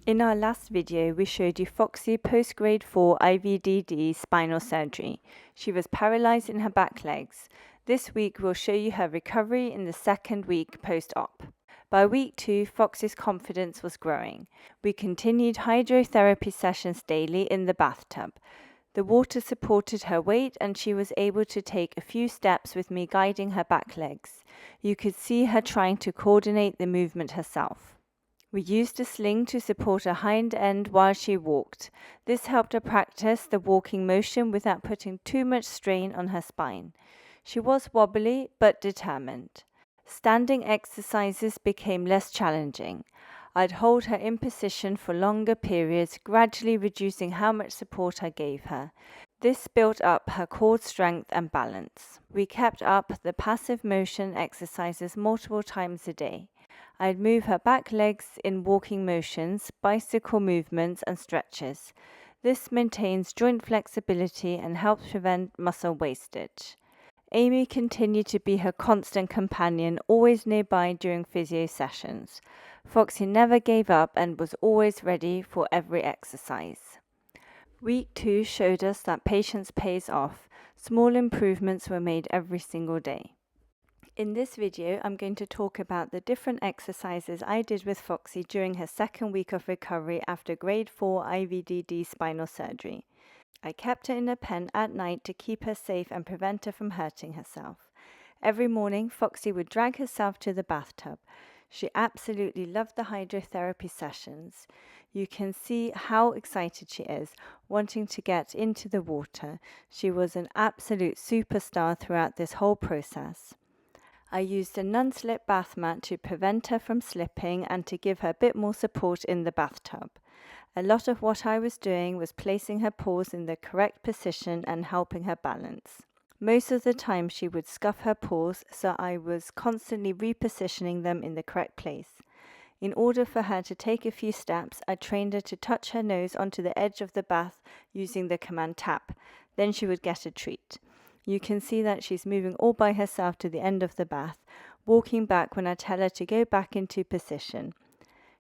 In our last video, we showed you Foxy post-grade 4 IVDD spinal surgery. She was paralyzed in her back legs. This week, we'll show you her recovery in the second week post-op. By week 2, Foxy's confidence was growing. We continued hydrotherapy sessions daily in the bathtub. The water supported her weight and she was able to take a few steps with me guiding her back legs. You could see her trying to coordinate the movement herself. We used a sling to support her hind end while she walked. This helped her practice the walking motion without putting too much strain on her spine. She was wobbly but determined. Standing exercises became less challenging. I'd hold her in position for longer periods, gradually reducing how much support I gave her. This built up her core strength and balance. We kept up the passive motion exercises multiple times a day. I'd move her back legs in walking motions, bicycle movements, and stretches. This maintains joint flexibility and helps prevent muscle wastage. Amy continued to be her constant companion, always nearby during physio sessions. Foxy never gave up and was always ready for every exercise. Week 2 showed us that patience pays off. Small improvements were made every single day. In this video, I'm going to talk about the different exercises I did with Foxy during her second week of recovery after grade 4 IVDD spinal surgery. I kept her in a pen at night to keep her safe and prevent her from hurting herself. Every morning, Foxy would drag herself to the bathtub. She absolutely loved the hydrotherapy sessions. You can see how excited she is, wanting to get into the water. She was an absolute superstar throughout this whole process. I used a non-slip bath mat to prevent her from slipping and to give her a bit more support in the bathtub. A lot of what I was doing was placing her paws in the correct position and helping her balance. Most of the time she would scuff her paws, so I was constantly repositioning them in the correct place. In order for her to take a few steps, I trained her to touch her nose onto the edge of the bath using the command tap. Then she would get a treat. You can see that she's moving all by herself to the end of the bath, walking back when I tell her to go back into position.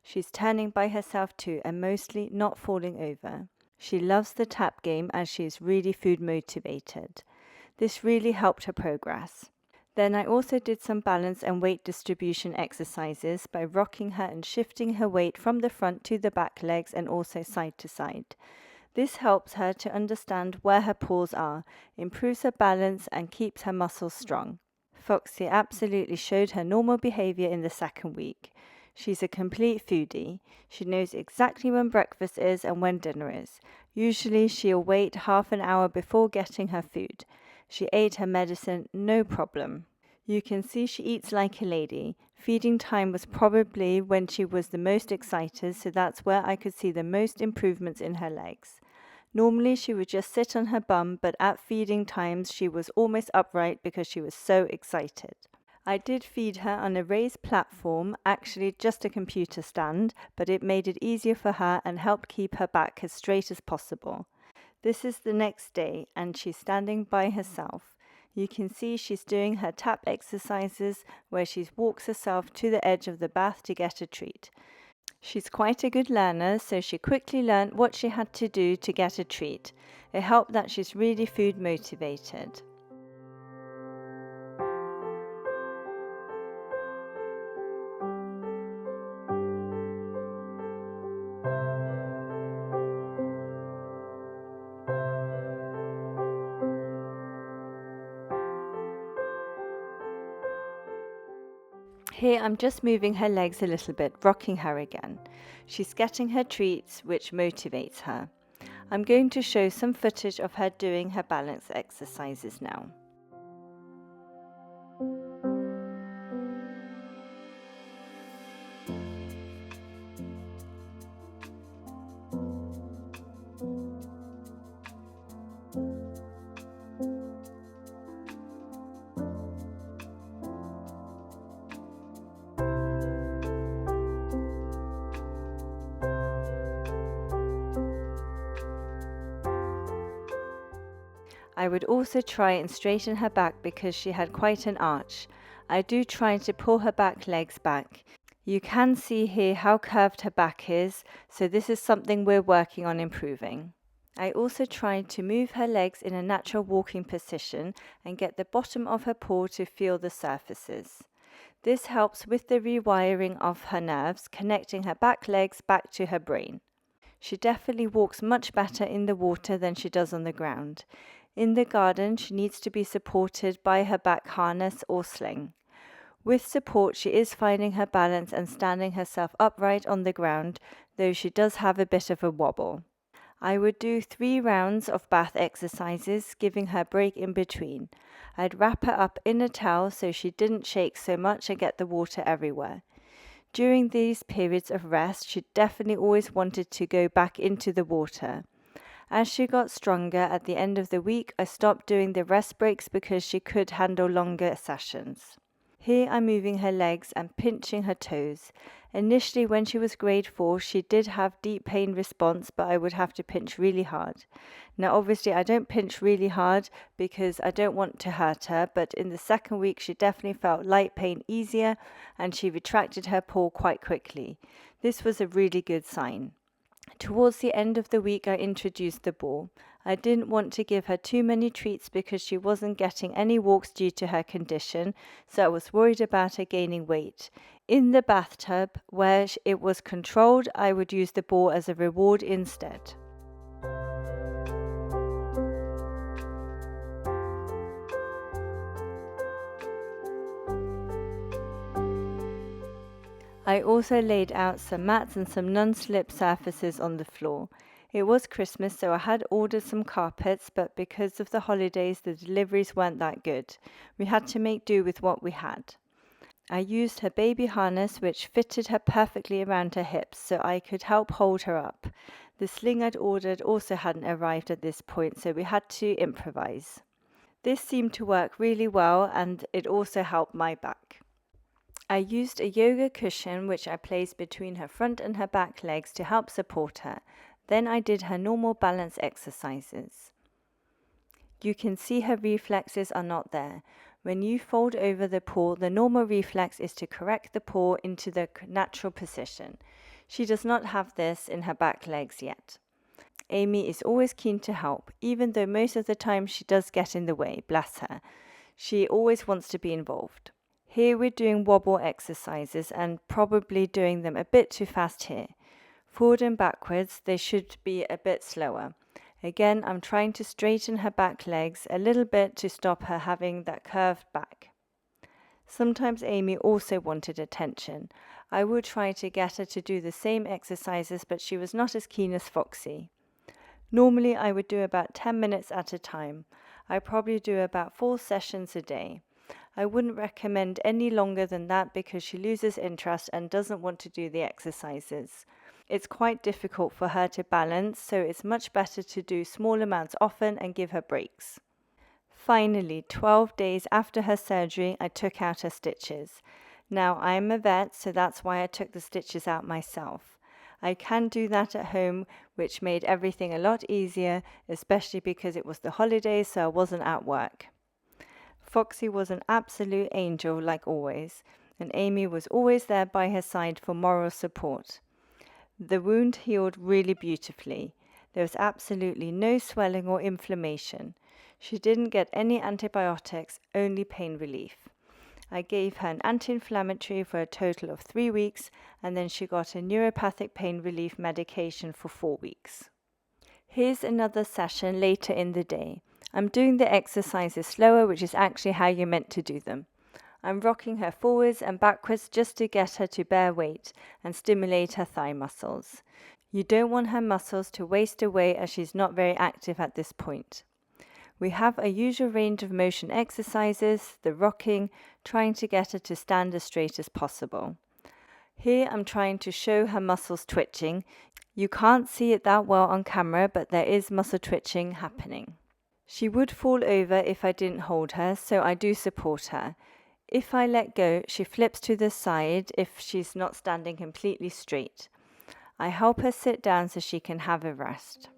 She's turning by herself too and mostly not falling over. She loves the tap game as she is really food motivated. This really helped her progress. Then I also did some balance and weight distribution exercises by rocking her and shifting her weight from the front to the back legs and also side to side. This helps her to understand where her paws are, improves her balance and keeps her muscles strong. Foxy absolutely showed her normal behavior in the second week. She's a complete foodie. She knows exactly when breakfast is and when dinner is. Usually she'll wait half an hour before getting her food. She ate her medicine, no problem. You can see she eats like a lady. Feeding time was probably when she was the most excited, so that's where I could see the most improvements in her legs. Normally she would just sit on her bum, but at feeding times she was almost upright because she was so excited. I did feed her on a raised platform, actually just a computer stand, but it made it easier for her and helped keep her back as straight as possible. This is the next day and she's standing by herself. You can see she's doing her tap exercises where she walks herself to the edge of the bath to get a treat. She's quite a good learner, so she quickly learned what she had to do to get a treat. It helped that she's really food motivated. Here I'm just moving her legs a little bit, rocking her again. She's getting her treats, which motivates her. I'm going to show some footage of her doing her balance exercises now. I would also try and straighten her back because she had quite an arch. I do try to pull her back legs back. You can see here how curved her back is, so this is something we're working on improving. I also tried to move her legs in a natural walking position and get the bottom of her paw to feel the surfaces. This helps with the rewiring of her nerves, connecting her back legs back to her brain. She definitely walks much better in the water than she does on the ground. In the garden, she needs to be supported by her back harness or sling. With support, she is finding her balance and standing herself upright on the ground, though she does have a bit of a wobble. I would do 3 rounds of bath exercises, giving her a break in between. I'd wrap her up in a towel so she didn't shake so much and get the water everywhere. During these periods of rest, she definitely always wanted to go back into the water. As she got stronger at the end of the week, I stopped doing the rest breaks because she could handle longer sessions. Here I'm moving her legs and pinching her toes. Initially, when she was grade 4, she did have deep pain response, but I would have to pinch really hard. Now, obviously, I don't pinch really hard because I don't want to hurt her, but in the second week, she definitely felt light pain easier and she retracted her paw quite quickly. This was a really good sign. Towards the end of the week, I introduced the ball. I didn't want to give her too many treats because she wasn't getting any walks due to her condition, so I was worried about her gaining weight. In the bathtub, where it was controlled, I would use the ball as a reward instead. I also laid out some mats and some non-slip surfaces on the floor. It was Christmas, so I had ordered some carpets, but because of the holidays, the deliveries weren't that good. We had to make do with what we had. I used her baby harness, which fitted her perfectly around her hips, so I could help hold her up. The sling I'd ordered also hadn't arrived at this point, so we had to improvise. This seemed to work really well, and it also helped my back. I used a yoga cushion which I placed between her front and her back legs to help support her. Then I did her normal balance exercises. You can see her reflexes are not there. When you fold over the paw, the normal reflex is to correct the paw into the natural position. She does not have this in her back legs yet. Amy is always keen to help, even though most of the time she does get in the way, bless her. She always wants to be involved. Here we're doing wobble exercises and probably doing them a bit too fast here. Forward and backwards, they should be a bit slower. Again, I'm trying to straighten her back legs a little bit to stop her having that curved back. Sometimes Amy also wanted attention. I would try to get her to do the same exercises, but she was not as keen as Foxy. Normally, I would do about 10 minutes at a time. I probably do about 4 sessions a day. I wouldn't recommend any longer than that because she loses interest and doesn't want to do the exercises. It's quite difficult for her to balance, so it's much better to do small amounts often and give her breaks. Finally, 12 days after her surgery, I took out her stitches. Now, I'm a vet, so that's why I took the stitches out myself. I can do that at home, which made everything a lot easier, especially because it was the holidays, so I wasn't at work. Foxy was an absolute angel, like always, and Amy was always there by her side for moral support. The wound healed really beautifully. There was absolutely no swelling or inflammation. She didn't get any antibiotics, only pain relief. I gave her an anti-inflammatory for a total of 3 weeks, and then she got a neuropathic pain relief medication for 4 weeks. Here's another session later in the day. I'm doing the exercises slower, which is actually how you're meant to do them. I'm rocking her forwards and backwards just to get her to bear weight and stimulate her thigh muscles. You don't want her muscles to waste away as she's not very active at this point. We have a usual range of motion exercises, the rocking, trying to get her to stand as straight as possible. Here I'm trying to show her muscles twitching. You can't see it that well on camera, but there is muscle twitching happening. She would fall over if I didn't hold her, so I do support her. If I let go, she flips to the side if she's not standing completely straight. I help her sit down so she can have a rest.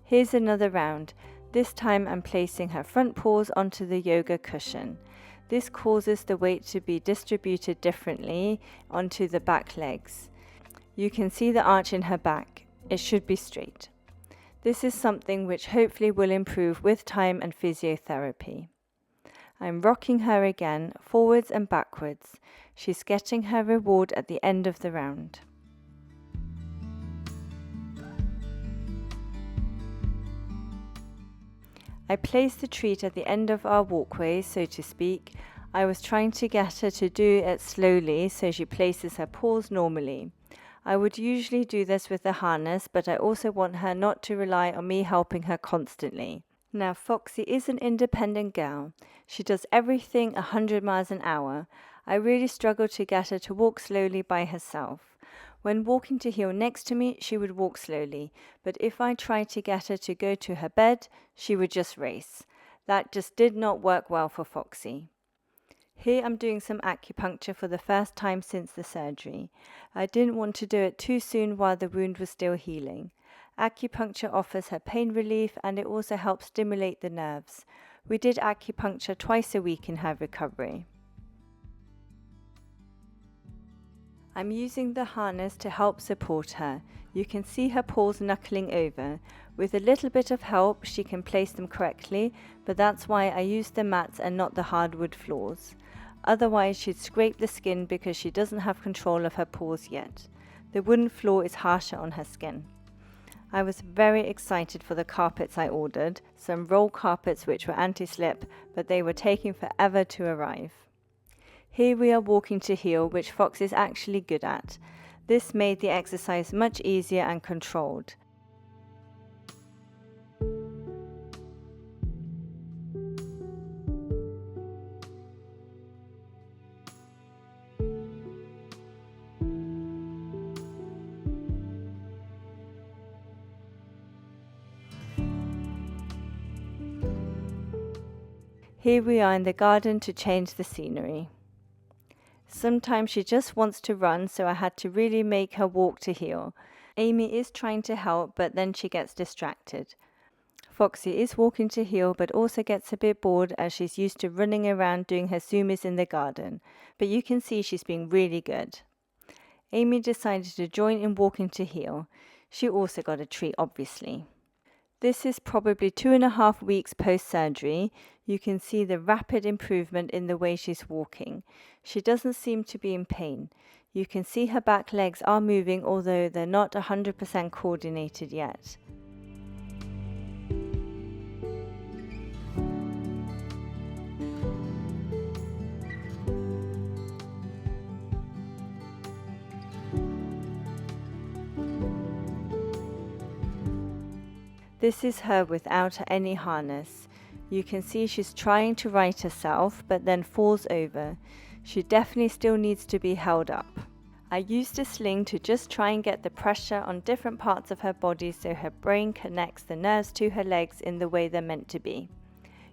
Here's another round. This time I'm placing her front paws onto the yoga cushion. This causes the weight to be distributed differently onto the back legs. You can see the arch in her back. It should be straight. This is something which hopefully will improve with time and physiotherapy. I'm rocking her again, forwards and backwards. She's getting her reward at the end of the round. I placed the treat at the end of our walkway, so to speak. I was trying to get her to do it slowly so she places her paws normally. I would usually do this with the harness, but I also want her not to rely on me helping her constantly. Now, Foxy is an independent girl. She does everything 100 miles an hour. I really struggle to get her to walk slowly by herself. When walking to heel next to me, she would walk slowly, but if I tried to get her to go to her bed, she would just race. That just did not work well for Foxy. Here I'm doing some acupuncture for the first time since the surgery. I didn't want to do it too soon while the wound was still healing. Acupuncture offers her pain relief and it also helps stimulate the nerves. We did acupuncture twice a week in her recovery. I'm using the harness to help support her. You can see her paws knuckling over. With a little bit of help, she can place them correctly, but that's why I use the mats and not the hardwood floors. Otherwise, she'd scrape the skin because she doesn't have control of her paws yet. The wooden floor is harsher on her skin. I was very excited for the carpets I ordered, some roll carpets which were anti-slip, but they were taking forever to arrive. Here we are walking to heel, which Fox is actually good at. This made the exercise much easier and controlled. Here we are in the garden to change the scenery. Sometimes she just wants to run, so I had to really make her walk to heel. Amy is trying to help, but then she gets distracted. Foxy is walking to heel, but also gets a bit bored as she's used to running around doing her zoomies in the garden. But you can see she's being really good. Amy decided to join in walking to heel. She also got a treat, obviously. This is probably 2.5 weeks post-surgery. You can see the rapid improvement in the way she's walking. She doesn't seem to be in pain. You can see her back legs are moving, although they're not 100% coordinated yet. This is her without any harness. You can see she's trying to right herself, but then falls over. She definitely still needs to be held up. I used a sling to just try and get the pressure on different parts of her body so her brain connects the nerves to her legs in the way they're meant to be.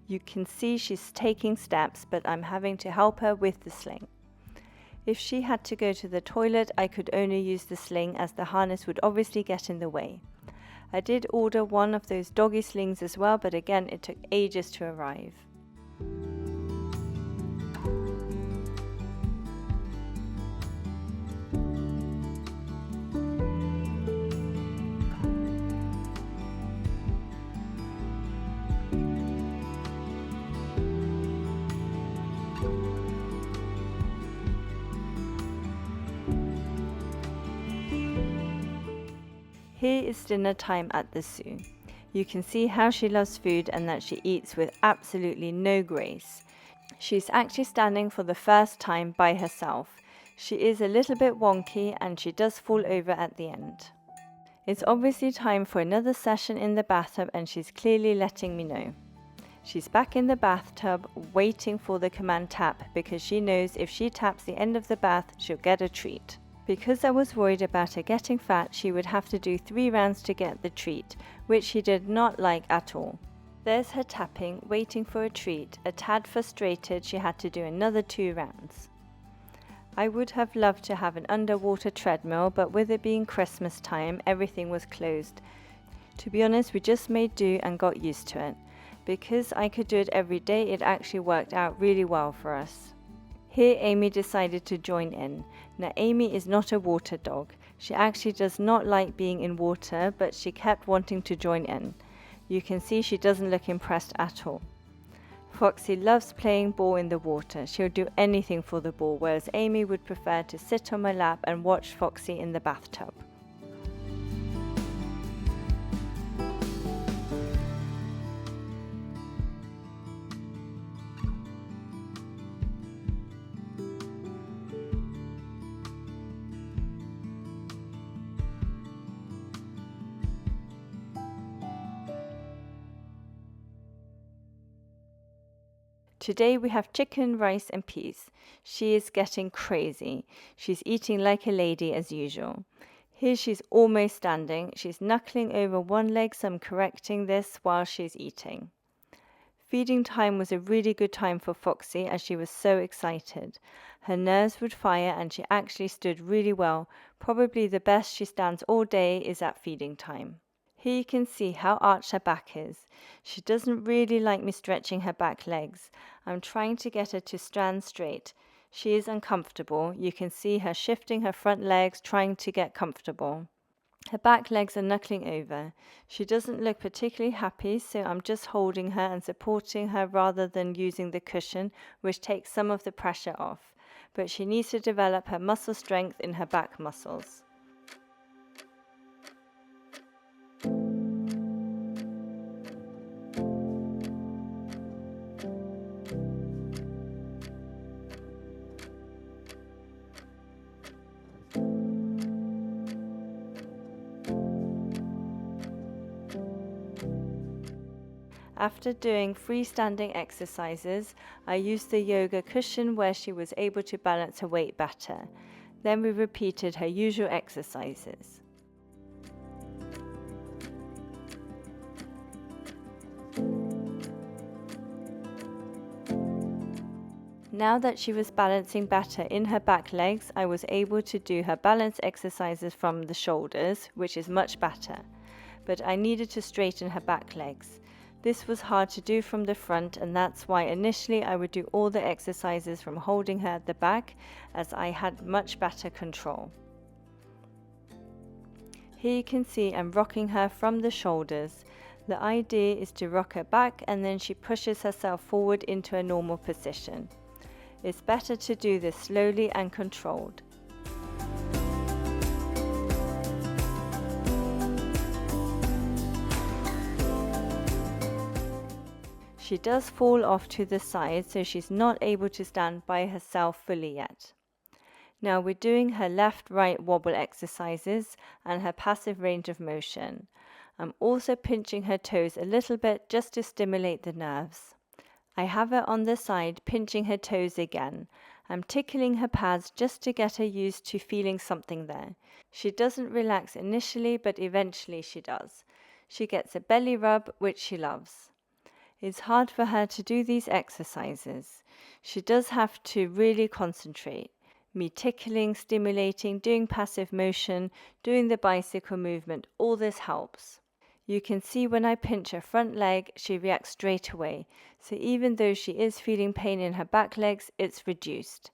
You can see she's taking steps, but I'm having to help her with the sling. If she had to go to the toilet, I could only use the sling as the harness would obviously get in the way. I did order one of those doggy slings as well, but again it took ages to arrive. Here is dinner time at the zoo. You can see how she loves food and that she eats with absolutely no grace. She's actually standing for the first time by herself. She is a little bit wonky and she does fall over at the end. It's obviously time for another session in the bathtub and she's clearly letting me know. She's back in the bathtub waiting for the command tap because she knows if she taps the end of the bath, she'll get a treat. Because I was worried about her getting fat, she would have to do 3 rounds to get the treat, which she did not like at all. There's her tapping, waiting for a treat. A tad frustrated, she had to do another 2 rounds. I would have loved to have an underwater treadmill, but with it being Christmas time, everything was closed. To be honest, we just made do and got used to it. Because I could do it every day, it actually worked out really well for us. Here Amy decided to join in. Now Amy is not a water dog. She actually does not like being in water, but she kept wanting to join in. You can see she doesn't look impressed at all. Foxy loves playing ball in the water. She'll do anything for the ball, whereas Amy would prefer to sit on my lap and watch Foxy in the bathtub. Today we have chicken, rice and peas. She is getting crazy. She's eating like a lady as usual. Here she's almost standing. She's knuckling over one leg, so I'm correcting this while she's eating. Feeding time was a really good time for Foxy as she was so excited. Her nerves would fire and she actually stood really well. Probably the best she stands all day is at feeding time. Here you can see how arched her back is. She doesn't really like me stretching her back legs. I'm trying to get her to stand straight. She is uncomfortable. You can see her shifting her front legs, trying to get comfortable. Her back legs are knuckling over. She doesn't look particularly happy, so I'm just holding her and supporting her rather than using the cushion, which takes some of the pressure off. But she needs to develop her muscle strength in her back muscles. After doing freestanding exercises, I used the yoga cushion where she was able to balance her weight better. Then we repeated her usual exercises. Now that she was balancing better in her back legs, I was able to do her balance exercises from the shoulders, which is much better. But I needed to straighten her back legs. This was hard to do from the front, and that's why initially I would do all the exercises from holding her at the back, as I had much better control. Here you can see I'm rocking her from the shoulders. The idea is to rock her back and then she pushes herself forward into a normal position. It's better to do this slowly and controlled. She does fall off to the side, so she's not able to stand by herself fully yet. Now we're doing her left-right wobble exercises and her passive range of motion. I'm also pinching her toes a little bit just to stimulate the nerves. I have her on the side pinching her toes again. I'm tickling her pads just to get her used to feeling something there. She doesn't relax initially, but eventually she does. She gets a belly rub, which she loves. It's hard for her to do these exercises. She does have to really concentrate. Me tickling, stimulating, doing passive motion, doing the bicycle movement, all this helps. You can see when I pinch her front leg, she reacts straight away. So even though she is feeling pain in her back legs, it's reduced.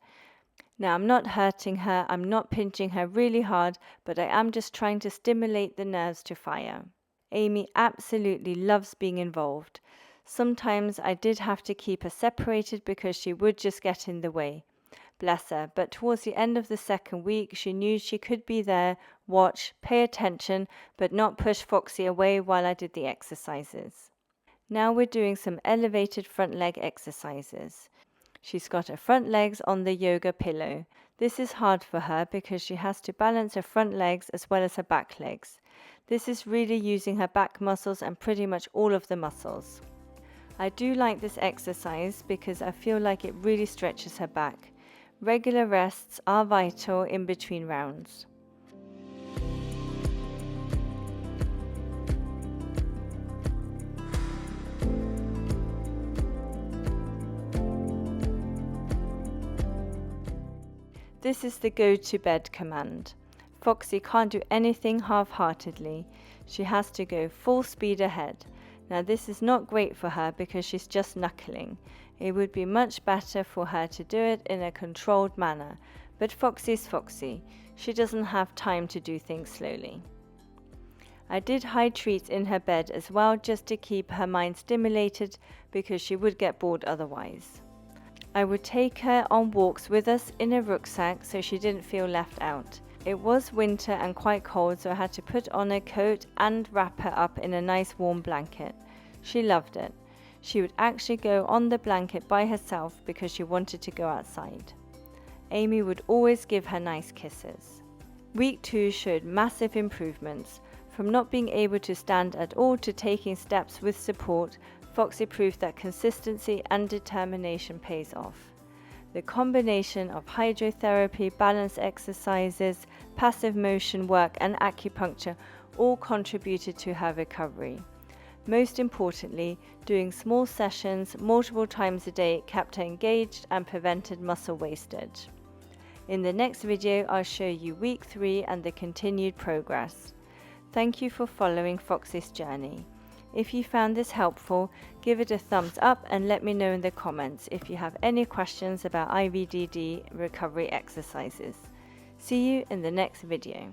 Now I'm not hurting her, I'm not pinching her really hard, but I am just trying to stimulate the nerves to fire. Amy absolutely loves being involved. Sometimes I did have to keep her separated because she would just get in the way. Bless her, but towards the end of the second week, she knew she could be there, watch, pay attention, but not push Foxy away while I did the exercises. Now we're doing some elevated front leg exercises. She's got her front legs on the yoga pillow. This is hard for her because she has to balance her front legs as well as her back legs. This is really using her back muscles and pretty much all of the muscles. I do like this exercise because I feel like it really stretches her back. Regular rests are vital in between rounds. This is the go to bed command. Foxy can't do anything half-heartedly. She has to go full speed ahead. Now this is not great for her because she's just knuckling. It would be much better for her to do it in a controlled manner, but Foxy's Foxy. She doesn't have time to do things slowly. I did hide treats in her bed as well, just to keep her mind stimulated because she would get bored otherwise. I would take her on walks with us in a rucksack so she didn't feel left out. It was winter and quite cold, so I had to put on a coat and wrap her up in a nice warm blanket. She loved it. She would actually go on the blanket by herself because she wanted to go outside. Amy would always give her nice kisses. Week 2 showed massive improvements. From not being able to stand at all to taking steps with support, Foxy proved that consistency and determination pays off. The combination of hydrotherapy, balance exercises, passive motion work and acupuncture all contributed to her recovery. Most importantly, doing small sessions multiple times a day kept her engaged and prevented muscle wastage. In the next video, I'll show you week 3 and the continued progress. Thank you for following Foxy's journey. If you found this helpful, give it a thumbs up and let me know in the comments if you have any questions about IVDD recovery exercises. See you in the next video.